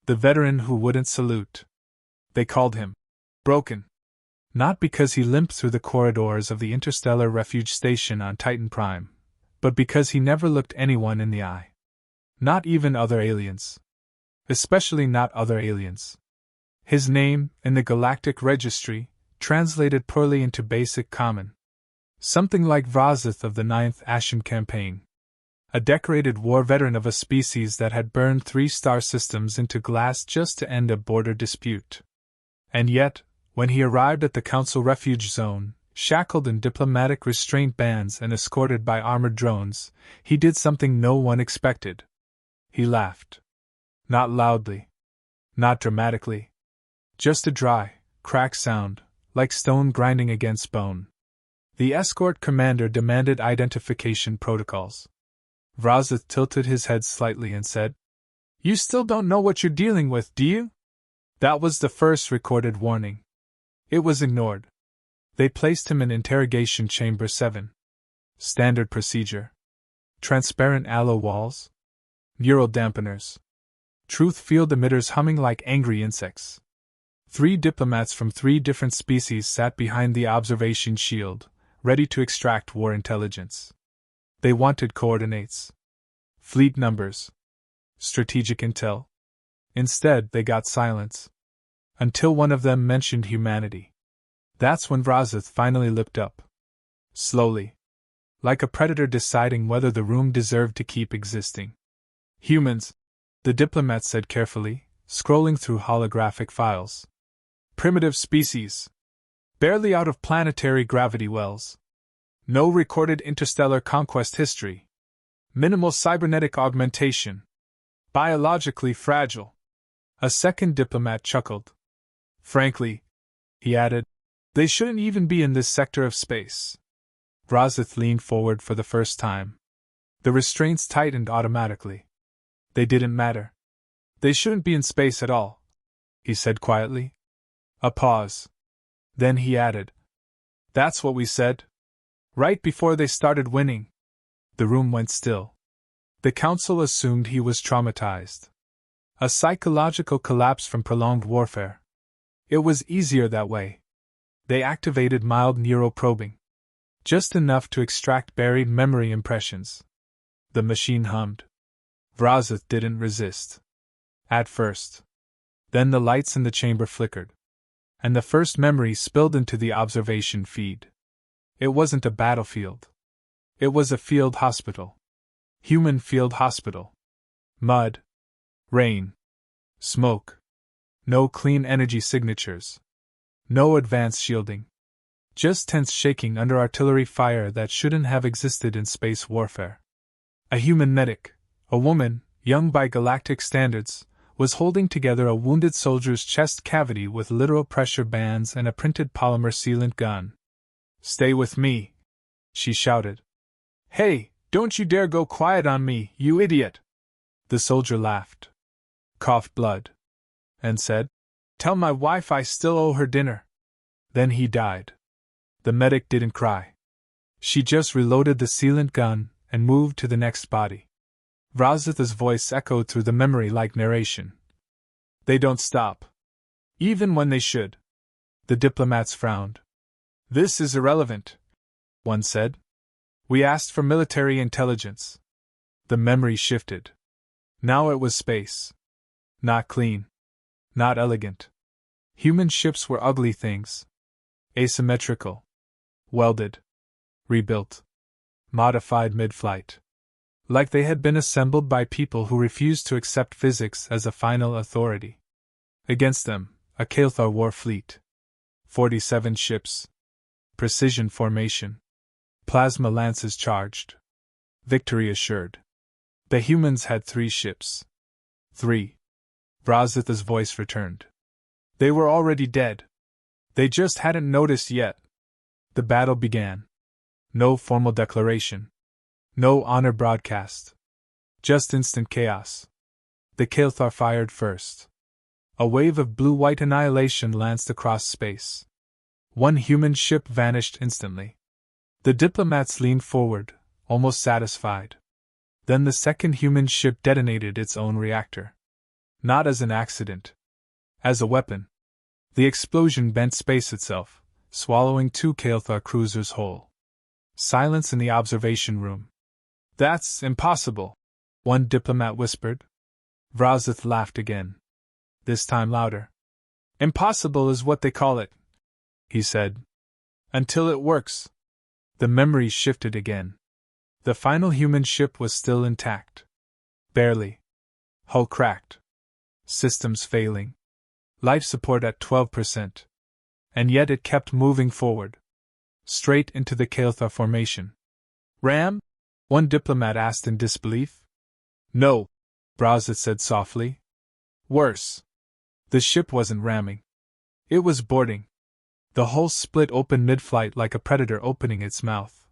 The veteran who wouldn't salute. They called him broken. Not because he limped through the corridors of the Interstellar Refuge Station on Titan Prime, but because he never looked anyone in the eye. Not even other aliens. Especially not other aliens. His name, in the Galactic Registry, translated poorly into Basic Common. Something like Vrazith of the 9th Ashen Campaign. A decorated war veteran of a species that had burned 3 star systems into glass just to end a border dispute. And yet, when he arrived at the Council Refuge Zone, shackled in diplomatic restraint bands and escorted by armored drones, he did something no one expected. He laughed. Not loudly. Not dramatically. Just a dry, cracked sound, like stone grinding against bone. The escort commander demanded identification protocols. Vrazith tilted his head slightly and said, "You still don't know what you're dealing with, do you?" That was the first recorded warning. It was ignored. They placed him in Interrogation Chamber 7. Standard procedure. Transparent alloy walls. Neural dampeners. Truth field emitters humming like angry insects. 3 diplomats from 3 different species sat behind the observation shield, ready to extract war intelligence. They wanted coordinates. Fleet numbers. Strategic intel. Instead, they got silence. Until one of them mentioned humanity. That's when Vrazith finally looked up. Slowly. Like a predator deciding whether the room deserved to keep existing. "Humans," the diplomat said carefully, scrolling through holographic files. "Primitive species. Barely out of planetary gravity wells. No recorded interstellar conquest history. Minimal cybernetic augmentation. Biologically fragile." A second diplomat chuckled. "Frankly," he added, "they shouldn't even be in this sector of space." Vrazith leaned forward for the first time. The restraints tightened automatically. They didn't matter. "They shouldn't be in space at all," he said quietly. A pause. Then he added, "That's what we said. Right before they started winning." The room went still. The council assumed he was traumatized. A psychological collapse from prolonged warfare. It was easier that way. They activated mild neuroprobing. Just enough to extract buried memory impressions. The machine hummed. Vrazith didn't resist. At first. Then the lights in the chamber flickered. And the first memory spilled into the observation feed. It wasn't a battlefield. It was a field hospital. Human field hospital. Mud. Rain. Smoke. No clean energy signatures. No advanced shielding. Just tense shaking under artillery fire that shouldn't have existed in space warfare. A human medic, a woman, young by galactic standards, was holding together a wounded soldier's chest cavity with literal pressure bands and a printed polymer sealant gun. "Stay with me," she shouted. "Hey, don't you dare go quiet on me, you idiot!" The soldier laughed, coughed blood, and said, "Tell my wife I still owe her dinner." Then he died. The medic didn't cry. She just reloaded the sealant gun and moved to the next body. Vrazith's voice echoed through the memory like narration. "They don't stop. Even when they should." The diplomats frowned. "This is irrelevant," one said. "We asked for military intelligence." The memory shifted. Now it was space. Not clean. Not elegant. Human ships were ugly things. Asymmetrical. Welded. Rebuilt. Modified mid-flight. Like they had been assembled by people who refused to accept physics as a final authority. Against them, a Kael'thar war fleet. 47 ships. Precision formation. Plasma lances charged. Victory assured. The humans had 3 ships. 3. Vrazith's voice returned. They were already dead. They just hadn't noticed yet. The battle began. No formal declaration. No honor broadcast. Just instant chaos. The Kael'thar fired first. A wave of blue-white annihilation lanced across space. One human ship vanished instantly. The diplomats leaned forward, almost satisfied. Then the second human ship detonated its own reactor. Not as an accident. As a weapon. The explosion bent space itself, swallowing 2 Kael'thar cruisers whole. Silence in the observation room. That's impossible, one diplomat whispered. Vrazith laughed again. This time louder. Impossible is what they call it, he said. Until it works. The memory shifted again. The final human ship was still intact. Barely. Hull cracked. Systems failing. Life support at 12%. And yet it kept moving forward. Straight into the Kael'thar formation. Ram? One diplomat asked in disbelief. No, Vrazith said softly. Worse. The ship wasn't ramming. It was boarding. The hull split open mid-flight like a predator opening its mouth.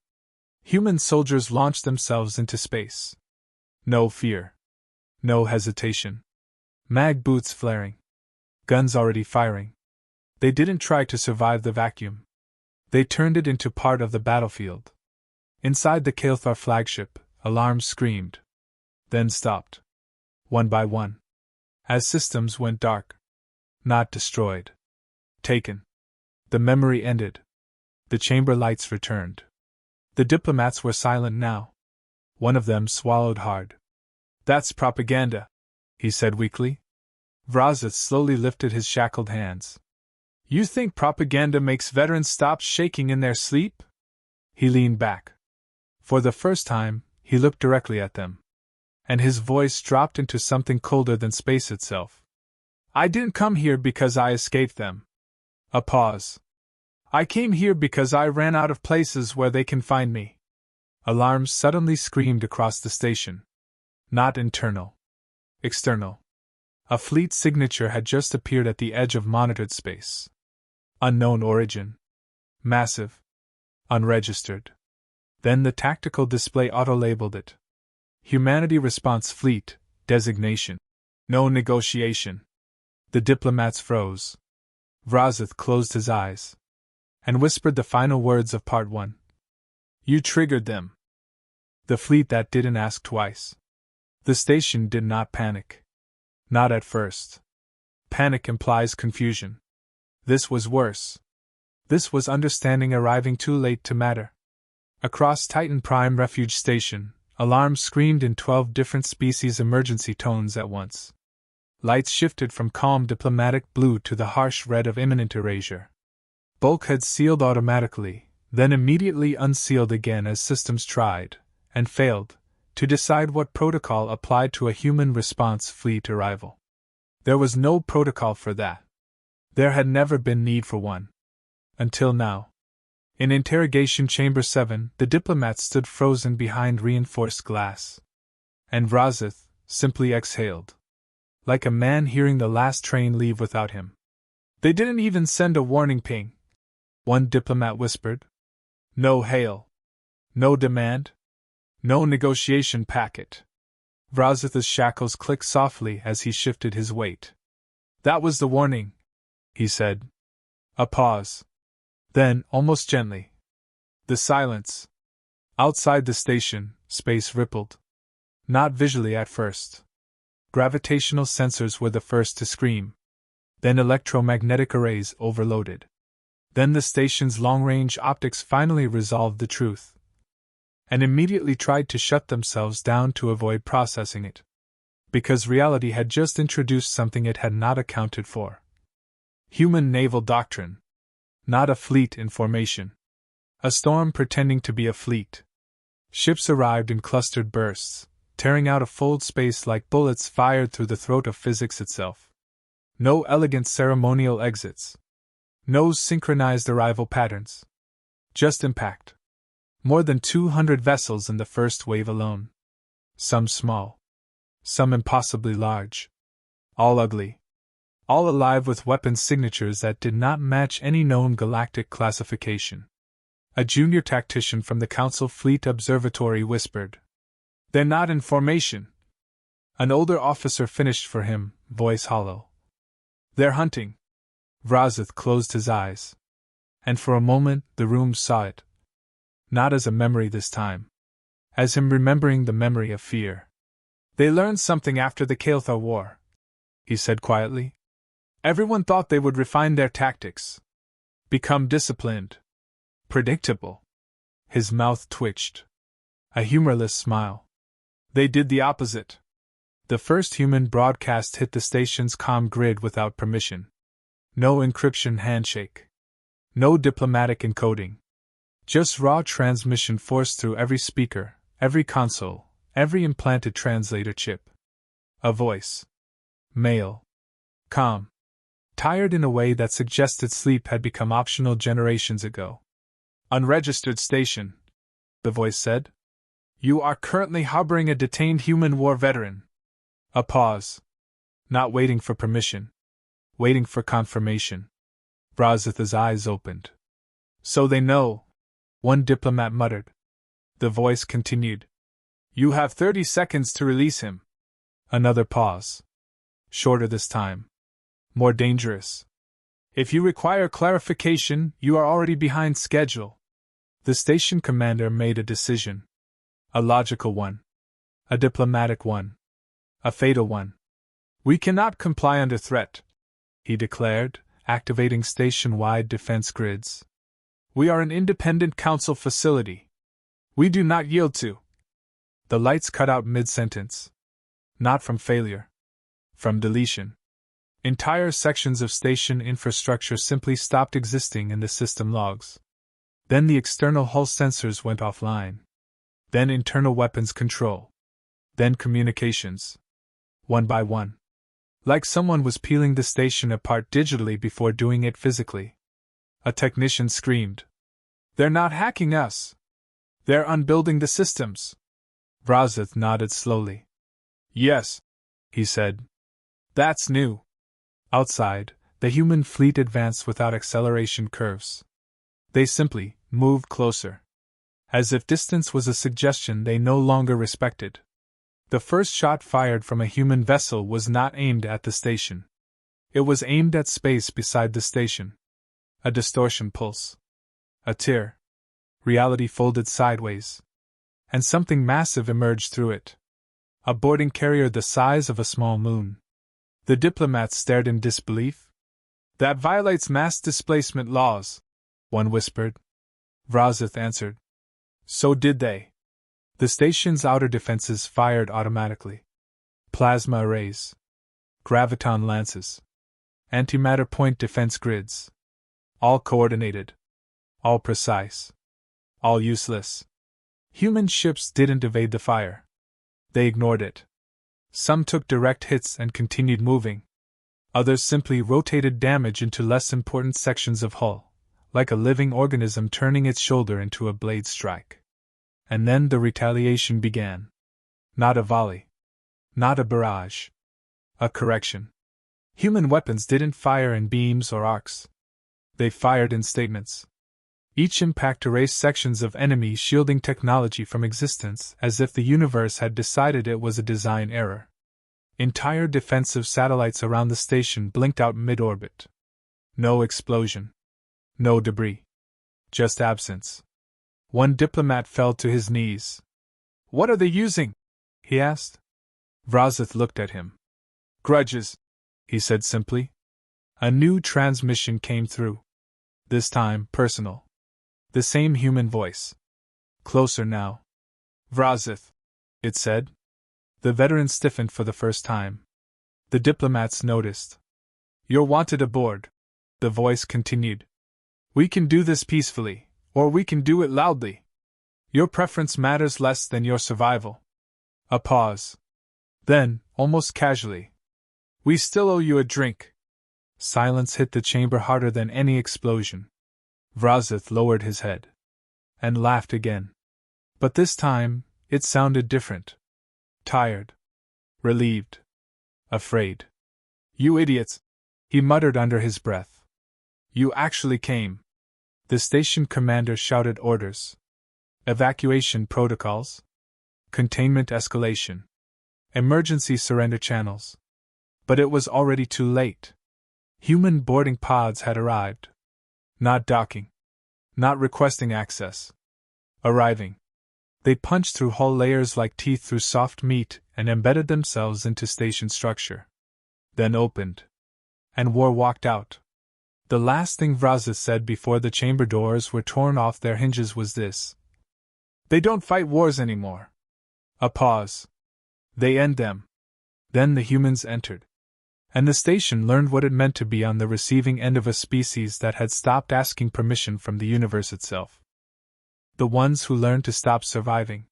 Human soldiers launched themselves into space. No fear. No hesitation. Mag boots flaring. Guns already firing. They didn't try to survive the vacuum. They turned it into part of the battlefield. Inside the Kael'thar flagship, alarms screamed. Then stopped. One by one. As systems went dark. Not destroyed. Taken. The memory ended. The chamber lights returned. The diplomats were silent now. One of them swallowed hard. That's propaganda, he said weakly. Vrazith slowly lifted his shackled hands. You think propaganda makes veterans stop shaking in their sleep? He leaned back. For the first time, he looked directly at them. And his voice dropped into something colder than space itself. I didn't come here because I escaped them. A pause. I came here because I ran out of places where they can find me. Alarms suddenly screamed across the station. Not internal. External. A fleet signature had just appeared at the edge of monitored space. Unknown origin. Massive. Unregistered. Then the tactical display auto-labeled it. Humanity Response Fleet, designation. No negotiation. The diplomats froze. Vrazith closed his eyes. And whispered the final words of Part 1. You triggered them. The fleet that didn't ask twice. The station did not panic. Not at first. Panic implies confusion. This was worse. This was understanding arriving too late to matter. Across Titan Prime Refuge Station, alarms screamed in 12 different species emergency tones at once. Lights shifted from calm diplomatic blue to the harsh red of imminent erasure. Bulkheads sealed automatically, then immediately unsealed again as systems tried, and failed, to decide what protocol applied to a human response fleet arrival. There was no protocol for that. There had never been need for one. Until now. In Interrogation Chamber 7, the diplomats stood frozen behind reinforced glass. And Vrazith simply exhaled. Like a man hearing the last train leave without him. They didn't even send a warning ping. One diplomat whispered. No hail. No demand. No negotiation packet. Vrazith's shackles clicked softly as he shifted his weight. That was the warning, he said. A pause. Then, almost gently. The silence. Outside the station, space rippled. Not visually at first. Gravitational sensors were the first to scream. Then electromagnetic arrays overloaded. Then the station's long-range optics finally resolved the truth. And immediately tried to shut themselves down to avoid processing it. Because reality had just introduced something it had not accounted for. Human naval doctrine. Not a fleet in formation. A storm pretending to be a fleet. Ships arrived in clustered bursts, tearing out a fold space like bullets fired through the throat of physics itself. No elegant ceremonial exits. No synchronized arrival patterns. Just impact. More than 200 vessels in the first wave alone. Some small. Some impossibly large. All ugly. All alive with weapon signatures that did not match any known galactic classification. A junior tactician from the Council Fleet Observatory whispered. They're not in formation. An older officer finished for him, voice hollow. They're hunting. Vrazith closed his eyes. And for a moment the room saw it. Not as a memory this time. As him remembering the memory of fear. They learned something after the Kael'thar War. he said quietly. Everyone thought they would refine their tactics. Become disciplined. Predictable. His mouth twitched. A humorless smile. They did the opposite. The first human broadcast hit the station's comm grid without permission. No encryption handshake. No diplomatic encoding. Just raw transmission forced through every speaker, every console, every implanted translator chip. A voice. Male. Calm. Tired in a way that suggested sleep had become optional generations ago. Unregistered station, the voice said. You are currently harboring a detained human war veteran. A pause. Not waiting for permission. Waiting for confirmation. Vrazith's eyes opened. So they know, one diplomat muttered. The voice continued. You have 30 seconds to release him. Another pause. Shorter this time. More dangerous. If you require clarification, you are already behind schedule. The station commander made a decision. A logical one. A diplomatic one. A fatal one. We cannot comply under threat, he declared, activating station-wide defense grids. We are an independent council facility. We do not yield to. The lights cut out mid-sentence. Not from failure. From deletion. Entire sections of station infrastructure simply stopped existing in the system logs. Then the external hull sensors went offline. Then internal weapons control. Then communications. One by one. Like someone was peeling the station apart digitally before doing it physically. A technician screamed. They're not hacking us. They're unbuilding the systems. Vrazith nodded slowly. Yes, he said. That's new. Outside, the human fleet advanced without acceleration curves. They simply moved closer. As if distance was a suggestion they no longer respected. The first shot fired from a human vessel was not aimed at the station. It was aimed at space beside the station. A distortion pulse. A tear. Reality folded sideways. And something massive emerged through it. A boarding carrier the size of a small moon. The diplomats stared in disbelief. That violates mass displacement laws, one whispered. Vrazith answered. So did they. The station's outer defenses fired automatically. Plasma arrays. Graviton lances. Antimatter point defense grids. All coordinated. All precise. All useless. Human ships didn't evade the fire. They ignored it. Some took direct hits and continued moving. Others simply rotated damage into less important sections of hull, like a living organism turning its shoulder into a blade strike. And then the retaliation began. Not a volley. Not a barrage. A correction. Human weapons didn't fire in beams or arcs. They fired in statements. Each impact erased sections of enemy shielding technology from existence as if the universe had decided it was a design error. Entire defensive satellites around the station blinked out mid-orbit. No explosion. No debris. Just absence. One diplomat fell to his knees. What are they using? He asked. Vrazith looked at him. Grudges, he said simply. A new transmission came through. This time personal. The same human voice. Closer now. Vrazith, it said. The veteran stiffened for the first time. The diplomats noticed. You're wanted aboard, the voice continued. We can do this peacefully, or we can do it loudly. Your preference matters less than your survival. A pause. Then, almost casually. We still owe you a drink. Silence hit the chamber harder than any explosion. Vrazith lowered his head. And laughed again. But this time, it sounded different. Tired. Relieved. Afraid. You idiots, he muttered under his breath. You actually came. The station commander shouted orders. Evacuation protocols. Containment escalation. Emergency surrender channels. But it was already too late. Human boarding pods had arrived. Not docking. Not requesting access. Arriving. They punched through hull layers like teeth through soft meat and embedded themselves into station structure. then opened. And War walked out. The last thing Vrazis said before the chamber doors were torn off their hinges was this: "They don't fight wars anymore." A pause. "They end them." Then the humans entered. And the station learned what it meant to be on the receiving end of a species that had stopped asking permission from the universe itself. The ones who learned to stop surviving.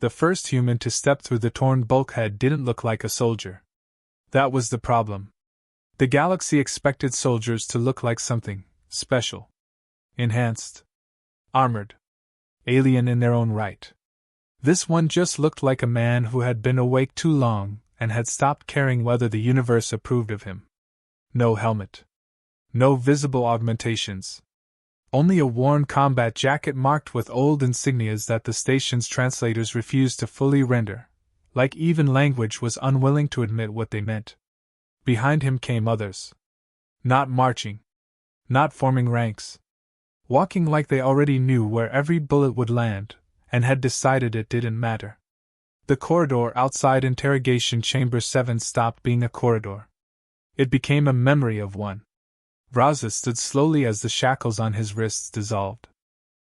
The first human to step through the torn bulkhead didn't look like a soldier. That was the problem. The galaxy expected soldiers to look like something special. Enhanced. Armored. Alien in their own right. This one just looked like a man who had been awake too long and had stopped caring whether the universe approved of him. No helmet. No visible augmentations. Only a worn combat jacket marked with old insignias that the station's translators refused to fully render, like even language was unwilling to admit what they meant. Behind him came others. Not marching. Not forming ranks. Walking like they already knew where every bullet would land, and had decided it didn't matter. The corridor outside Interrogation Chamber 7 stopped being a corridor. It became a memory of one. Vrazis stood slowly as the shackles on his wrists dissolved.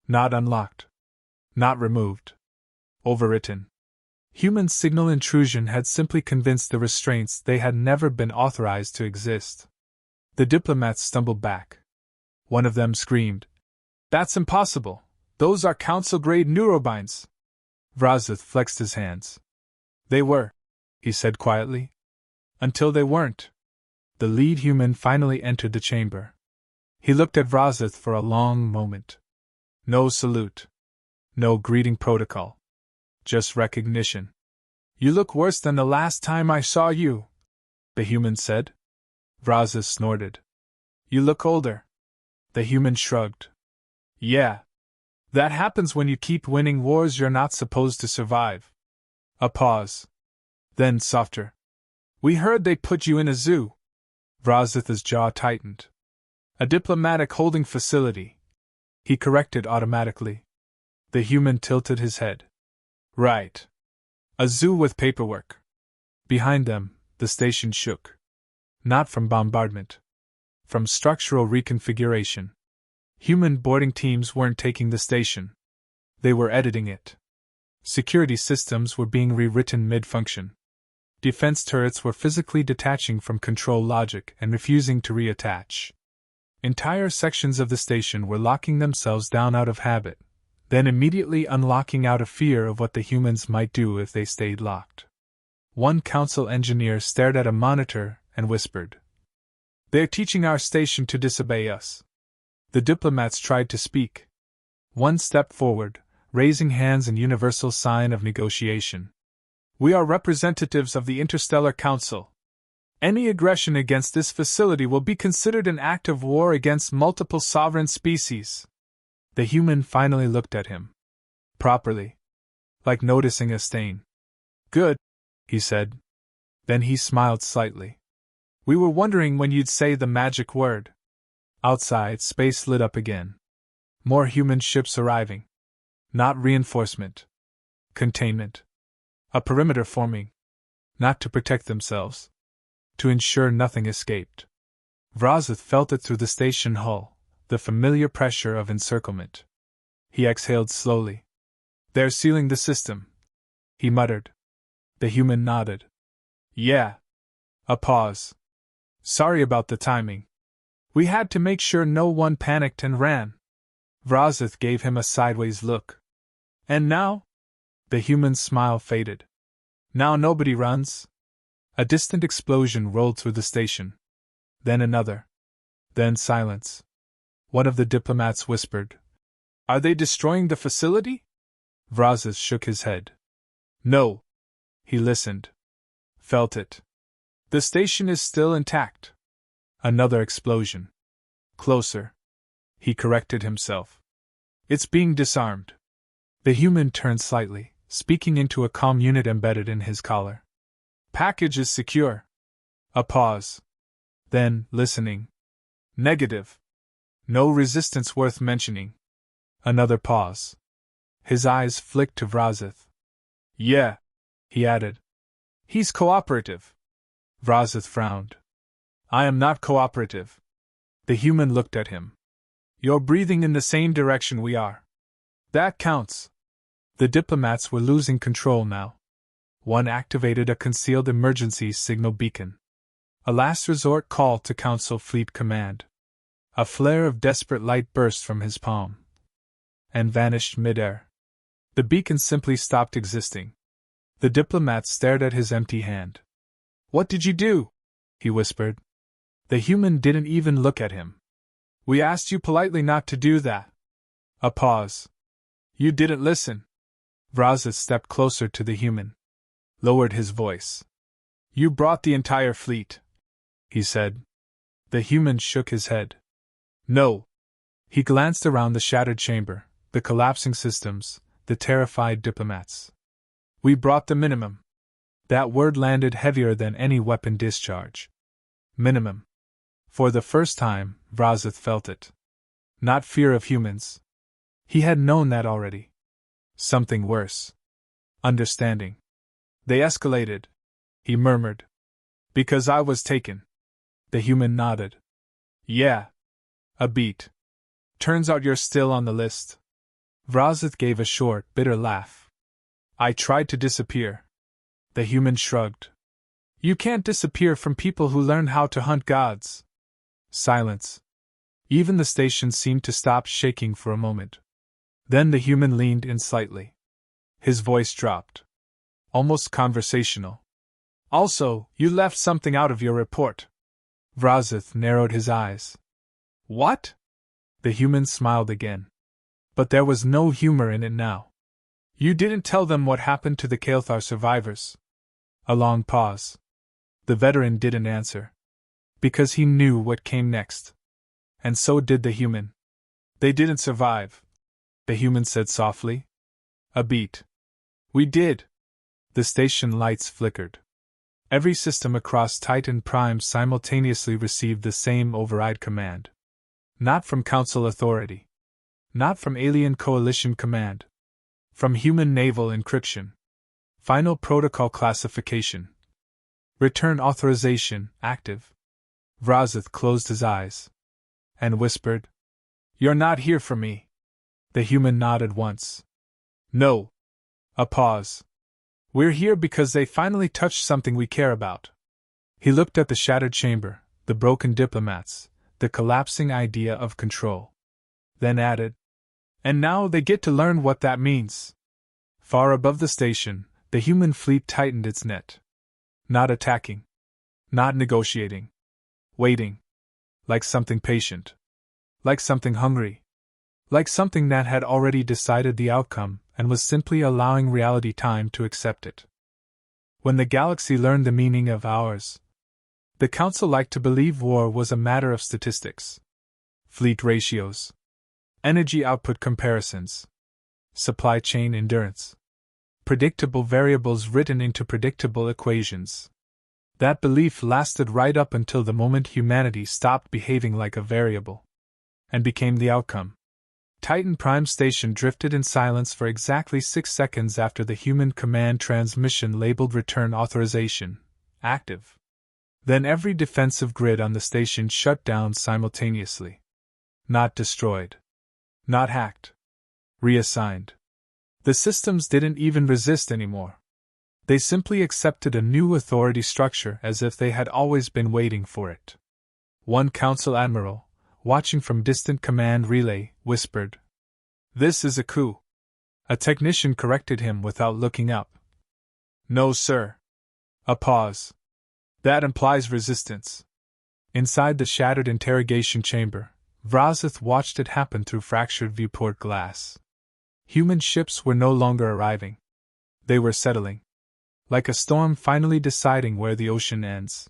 Not unlocked. Not removed. Overwritten. Human signal intrusion had simply convinced the restraints they had never been authorized to exist. The diplomats stumbled back. One of them screamed, "That's impossible! Those are council-grade neurobinds!" Vrazis flexed his hands. "They were," he said quietly. "Until they weren't." The lead human finally entered the chamber. He looked at Vrazis for a long moment. No salute. No greeting protocol. Just recognition. "You look worse than the last time I saw you," the human said. Vrazis snorted. "You look older." The human shrugged. "Yeah. That happens when you keep winning wars you're not supposed to survive." A pause. Then softer. "We heard they put you in a zoo." Vrazith's jaw tightened. "A diplomatic holding facility," he corrected automatically. The human tilted his head. "Right. A zoo with paperwork." Behind them, the station shook. Not from bombardment. From structural reconfiguration. Human boarding teams weren't taking the station. They were editing it. Security systems were being rewritten mid-function. Defense turrets were physically detaching from control logic and refusing to reattach. Entire sections of the station were locking themselves down out of habit, then immediately unlocking out of fear of what the humans might do if they stayed locked. One council engineer stared at a monitor and whispered, "They're teaching our station to disobey us." The diplomats tried to speak. One stepped forward, raising hands in universal sign of negotiation. "We are representatives of the Interstellar Council. Any aggression against this facility will be considered an act of war against multiple sovereign species." The human finally looked at him. Properly. Like noticing a stain. "Good," he said. Then he smiled slightly. "We were wondering when you'd say the magic word." Outside, space lit up again. More human ships arriving. Not reinforcement. Containment. A perimeter forming. Not to protect themselves. To ensure nothing escaped. Vrazith felt it through the station hull, the familiar pressure of encirclement. He exhaled slowly. "They're sealing the system," he muttered. The human nodded. "Yeah." A pause. "Sorry about the timing. We had to make sure no one panicked and ran." Vrazith gave him a sideways look. "And now?" The human's smile faded. "Now nobody runs." A distant explosion rolled through the station. Then another. Then silence. One of the diplomats whispered, "Are they destroying the facility?" Vrazis shook his head. "No." He listened. Felt it. "The station is still intact." Another explosion. Closer. He corrected himself. "It's being disarmed." The human turned slightly, speaking into a comm unit embedded in his collar. "Package is secure." A pause. Then, listening. "Negative. No resistance worth mentioning." Another pause. His eyes flicked to Vrazith. "Yeah," he added. "He's cooperative." Vrazith frowned. I am not cooperative. The human looked at him. You're breathing in the same direction we are. That counts. The diplomats were losing control now. One activated a concealed emergency signal beacon. A last resort call to Council Fleet Command. A flare of desperate light burst from his palm and vanished midair. The beacon simply stopped existing. The diplomat stared at his empty hand. What did you do? He whispered. The human didn't even look at him. We asked you politely not to do that. A pause. You didn't listen. Vrazith stepped closer to the human. Lowered his voice. You brought the entire fleet, he said. The human shook his head. No. He glanced around the shattered chamber, the collapsing systems, the terrified diplomats. We brought the minimum. That word landed heavier than any weapon discharge. Minimum. For the first time, Vrazith felt it. Not fear of humans. He had known that already. Something worse. Understanding. They escalated, he murmured. Because I was taken. The human nodded. Yeah. A beat. Turns out you're still on the list. Vrazith gave a short, bitter laugh. I tried to disappear. The human shrugged. You can't disappear from people who learn how to hunt gods. Silence. Even the station seemed to stop shaking for a moment. Then the human leaned in slightly. His voice dropped. Almost conversational. Also, you left something out of your report. Vrazith narrowed his eyes. What? The human smiled again. But there was no humor in it now. You didn't tell them what happened to the Kael'thar survivors. A long pause. The veteran didn't answer. Because he knew what came next. And so did the human. They didn't survive, the human said softly. A beat. We did. The station lights flickered. Every system across Titan Prime simultaneously received the same override command. Not from Council authority. Not from Alien Coalition command. From Human Naval Encryption. Final Protocol Classification. Return Authorization, active. Vrazith closed his eyes. And whispered. You're not here for me. The human nodded once. No. A pause. We're here because they finally touched something we care about. He looked at the shattered chamber, the broken diplomats, the collapsing idea of control. Then added, and now they get to learn what that means. Far above the station, the human fleet tightened its net. Not attacking. Not negotiating. Waiting. Like something patient. Like something hungry. Like something that had already decided the outcome and was simply allowing reality time to accept it. When the galaxy learned the meaning of hours, the Council liked to believe war was a matter of statistics. Fleet ratios. Energy output comparisons. Supply chain endurance. Predictable variables written into predictable equations. That belief lasted right up until the moment humanity stopped behaving like a variable. And became the outcome. Titan Prime Station drifted in silence for exactly 6 seconds after the human command transmission labeled Return Authorization, active. Then every defensive grid on the station shut down simultaneously. Not destroyed. Not hacked. Reassigned. The systems didn't even resist anymore. They simply accepted a new authority structure as if they had always been waiting for it. One Council Admiral, watching from distant command relay, whispered, "This is a coup." A technician corrected him without looking up. "No, sir." A pause. "That implies resistance." Inside the shattered interrogation chamber, Vrazith watched it happen through fractured viewport glass. Human ships were no longer arriving. They were settling. Like a storm finally deciding where the ocean ends.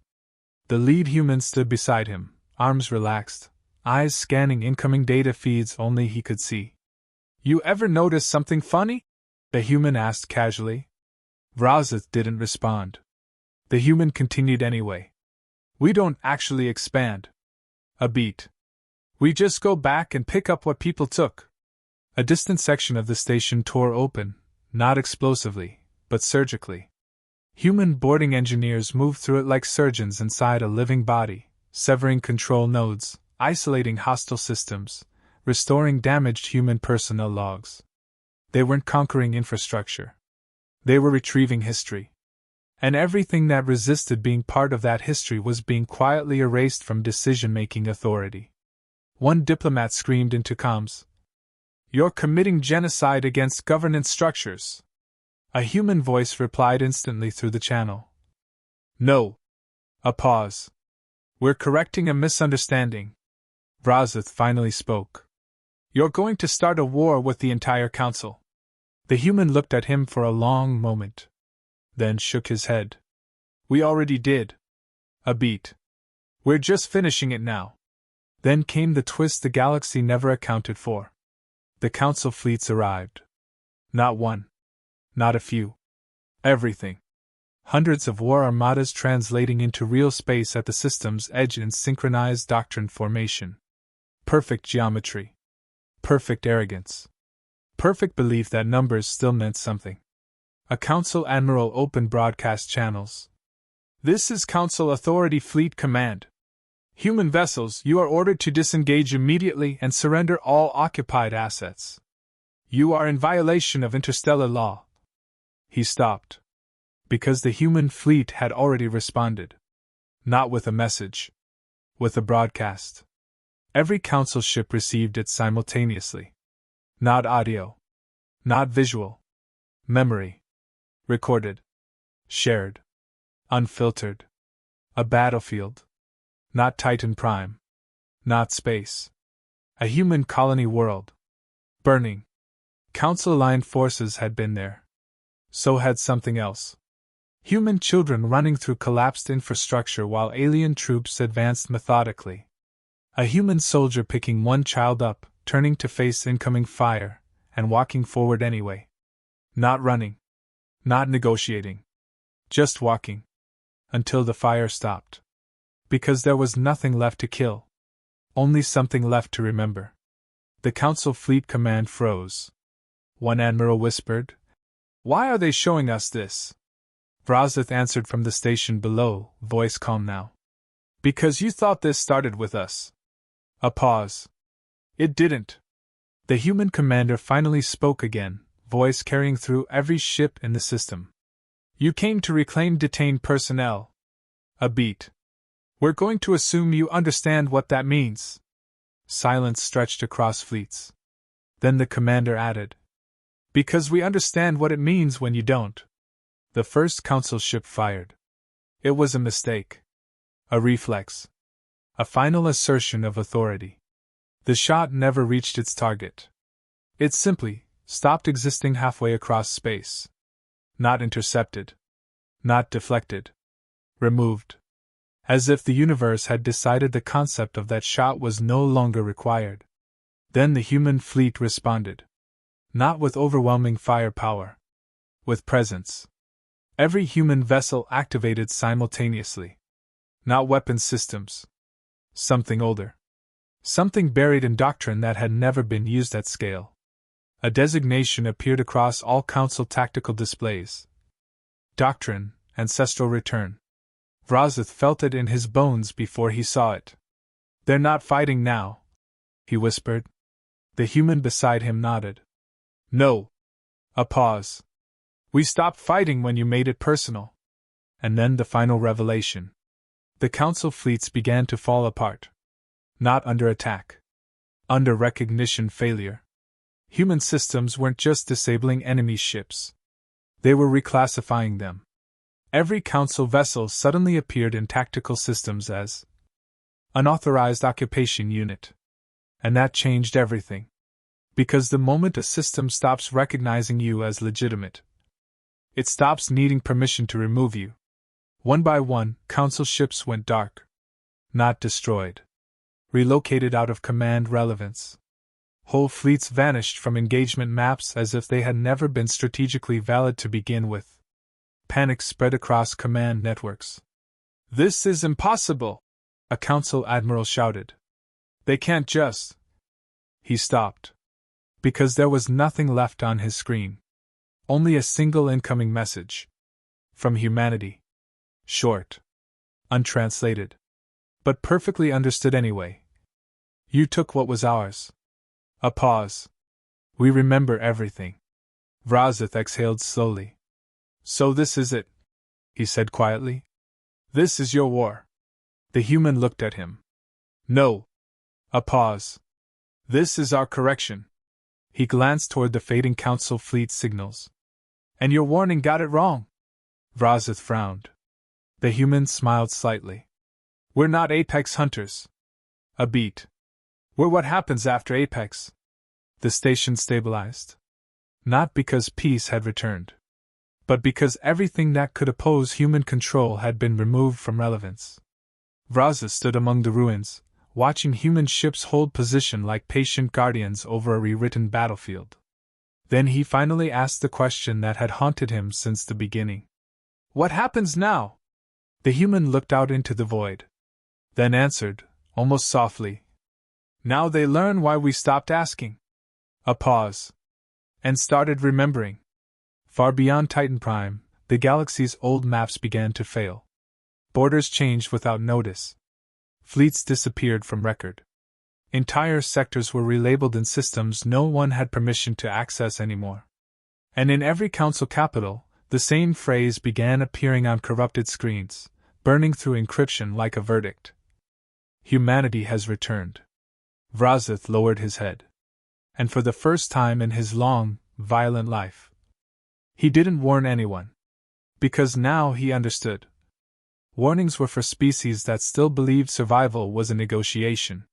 The lead human stood beside him, arms relaxed, eyes scanning incoming data feeds only he could see. "You ever notice something funny?" the human asked casually. Vrazith didn't respond. The human continued anyway. "We don't actually expand." A beat. "We just go back and pick up what people took." A distant section of the station tore open, not explosively, but surgically. Human boarding engineers moved through it like surgeons inside a living body, severing control nodes, isolating hostile systems, restoring damaged human personnel logs. They weren't conquering infrastructure. They were retrieving history. And everything that resisted being part of that history was being quietly erased from decision-making authority. One diplomat screamed into comms, "You're committing genocide against governance structures." A human voice replied instantly through the channel, "No." A pause. "We're correcting a misunderstanding." Vrazith finally spoke. "You're going to start a war with the entire council." The human looked at him for a long moment, then shook his head. "We already did. A beat. We're just finishing it now." Then came the twist the galaxy never accounted for. The council fleets arrived. Not one. Not a few. Everything. Hundreds of war armadas translating into real space at the system's edge in synchronized doctrine formation. Perfect geometry. Perfect arrogance. Perfect belief that numbers still meant something. A council admiral opened broadcast channels. "This is Council Authority Fleet Command. Human vessels, you are ordered to disengage immediately and surrender all occupied assets. You are in violation of interstellar law." He stopped. Because the human fleet had already responded. Not with a message. With a broadcast. Every council ship received it simultaneously. Not audio. Not visual. Memory. Recorded. Shared. Unfiltered. A battlefield. Not Titan Prime. Not space. A human colony world. Burning. Council-aligned forces had been there. So had something else. Human children running through collapsed infrastructure while alien troops advanced methodically. A human soldier picking one child up, turning to face incoming fire, and walking forward anyway. Not running. Not negotiating. Just walking. Until the fire stopped. Because there was nothing left to kill. Only something left to remember. The Council Fleet Command froze. One admiral whispered, "Why are they showing us this?" Vrazith answered from the station below, voice calm now. "Because you thought this started with us." A pause. "It didn't." The human commander finally spoke again, voice carrying through every ship in the system. "You came to reclaim detained personnel." A beat. "We're going to assume you understand what that means." Silence stretched across fleets. Then the commander added, "Because we understand what it means when you don't." The first council ship fired. It was a mistake. A reflex. A final assertion of authority. The shot never reached its target. It simply stopped existing halfway across space. Not intercepted. Not deflected. Removed. As if the universe had decided the concept of that shot was no longer required. Then the human fleet responded. Not with overwhelming firepower. With presence. Every human vessel activated simultaneously. Not weapon systems. Something older. Something buried in doctrine that had never been used at scale. A designation appeared across all council tactical displays. Doctrine, Ancestral Return. Vrazith felt it in his bones before he saw it. "They're not fighting now," he whispered. The human beside him nodded. "No." A pause. "We stopped fighting when you made it personal." And then the final revelation. The council fleets began to fall apart. Not under attack. Under recognition failure. Human systems weren't just disabling enemy ships. They were reclassifying them. Every council vessel suddenly appeared in tactical systems as unauthorized occupation unit. And that changed everything. Because the moment a system stops recognizing you as legitimate, it stops needing permission to remove you. One by one, council ships went dark. Not destroyed. Relocated out of command relevance. Whole fleets vanished from engagement maps as if they had never been strategically valid to begin with. Panic spread across command networks. "This is impossible!" a council admiral shouted. "They can't just..." He stopped. Because there was nothing left on his screen. Only a single incoming message. From humanity. Short. Untranslated. but perfectly understood anyway. You took what was ours. A pause. We remember everything. Vrazith exhaled slowly. So this is it, he said quietly. This is your war. The human looked at him. No. A pause. This is our correction. He glanced toward the fading council fleet signals. And your warning got it wrong. Vrazith frowned. The human smiled slightly. We're not apex hunters. A beat. We're what happens after apex. The station stabilized. Not because peace had returned, but because everything that could oppose human control had been removed from relevance. Vrazith stood among the ruins, watching human ships hold position like patient guardians over a rewritten battlefield. Then he finally asked the question that had haunted him since the beginning. What happens now? The human looked out into the void. Then answered, almost softly. Now they learn why we stopped asking. A pause. And started remembering. Far beyond Titan Prime, the galaxy's old maps began to fail. Borders changed without notice. Fleets disappeared from record. Entire sectors were relabeled in systems no one had permission to access anymore. And in every council capital, the same phrase began appearing on corrupted screens, burning through encryption like a verdict. Humanity has returned. Vrazith lowered his head. And for the first time in his long, violent life, he didn't warn anyone. Because now he understood. Warnings were for species that still believed survival was a negotiation.